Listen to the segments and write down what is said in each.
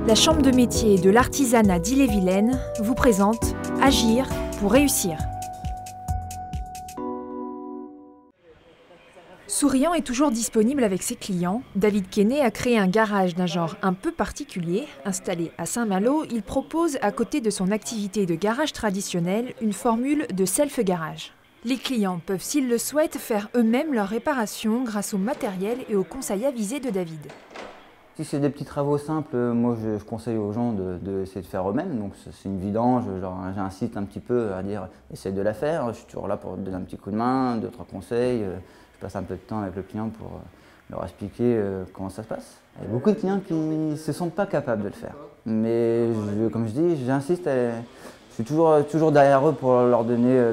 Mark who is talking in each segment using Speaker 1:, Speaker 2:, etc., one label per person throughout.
Speaker 1: La Chambre de métier et de l'artisanat d'Ille-et-Vilaine vous présente Agir pour réussir. Souriant et toujours disponible avec ses clients, David Quesnay a créé un garage d'un genre un peu particulier. Installé à Saint-Malo, il propose, à côté de son activité de garage traditionnelle, une formule de self-garage. Les clients peuvent, s'ils le souhaitent, faire eux-mêmes leurs réparations grâce au matériel et aux conseils avisés de David.
Speaker 2: Si c'est des petits travaux simples, moi je conseille aux gens d'essayer de faire eux-mêmes. Donc c'est une vidange, j'incite un petit peu à dire essaye de la faire. Je suis toujours là pour donner un petit coup de main, d'autres conseils. Je passe un peu de temps avec le client pour leur expliquer comment ça se passe. Il y a beaucoup de clients qui ne se sentent pas capables de le faire. Mais comme je dis, j'insiste, je suis toujours derrière eux pour leur donner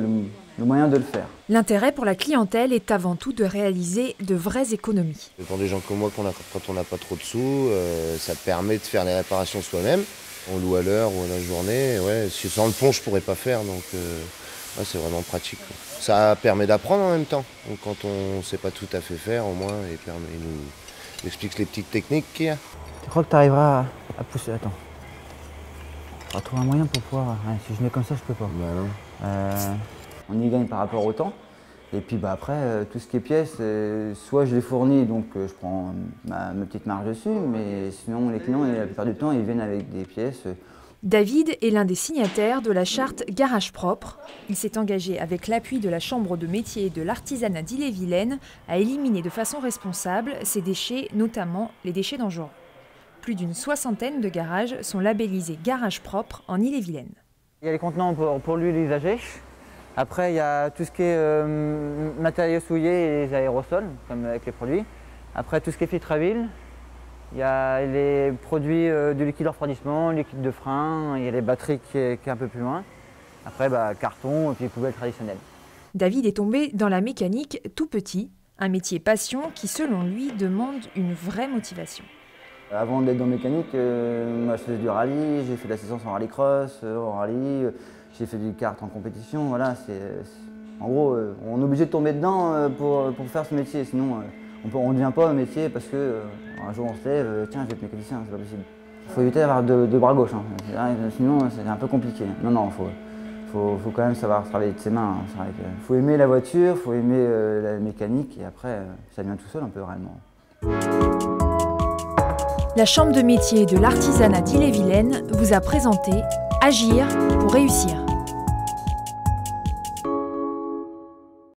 Speaker 2: le moyen de le faire.
Speaker 1: L'intérêt pour la clientèle est avant tout de réaliser de vraies économies.
Speaker 3: Pour des gens comme moi, quand on n'a pas trop de sous, ça permet de faire les réparations soi-même. On loue à l'heure ou à la journée. Ouais, sans le pont, je ne pourrais pas faire, donc ouais, c'est vraiment pratique. Ça permet d'apprendre en même temps. Donc, quand on ne sait pas tout à fait faire, au moins, il nous explique les petites techniques qu'il y a.
Speaker 2: Tu crois que tu arriveras à pousser? Attends. On va trouver un moyen pour pouvoir. Ouais, si je mets comme ça, je peux pas.
Speaker 3: Bah non.
Speaker 2: On y gagne par rapport au temps. Et puis après, tout ce qui est pièces, soit je les fournis, donc je prends ma petite marge dessus, mais sinon les clients, la plupart du temps, ils viennent avec des pièces.
Speaker 1: David est l'un des signataires de la charte Garage Propre. Il s'est engagé avec l'appui de la Chambre de métier et de l'artisanat d'Ille-et-Vilaine à éliminer de façon responsable ces déchets, notamment les déchets dangereux. Plus d'une soixantaine de garages sont labellisés Garage Propre en Ille-et-Vilaine.
Speaker 2: Il y a les contenants pour l'huile usagée. Après, il y a tout ce qui est matériaux souillés et les aérosols, comme avec les produits. Après, tout ce qui est filtre à huile. Il y a les produits de liquide de refroidissement, liquide de frein, il y a les batteries qui est un peu plus loin. Après, carton et puis poubelle traditionnelle.
Speaker 1: David est tombé dans la mécanique tout petit, un métier passion qui, selon lui, demande une vraie motivation.
Speaker 2: Avant d'être dans mécanique, moi je faisais du rallye, j'ai fait de l'assistance en rallycross, en rallye, j'ai fait du kart en compétition. Voilà, en gros, on est obligé de tomber dedans pour faire ce métier, sinon on ne devient pas un métier parce que un jour on se lève, tiens je vais être mécanicien, c'est pas possible. Il faut éviter d'avoir deux bras gauches, hein. Sinon c'est un peu compliqué. Non, faut quand même savoir travailler de ses mains. Hein. Il faut aimer la voiture, il faut aimer la mécanique et après ça vient tout seul un peu réellement.
Speaker 1: La Chambre de métier et de l'artisanat d'Ille-et-Vilaine vous a présenté Agir pour réussir.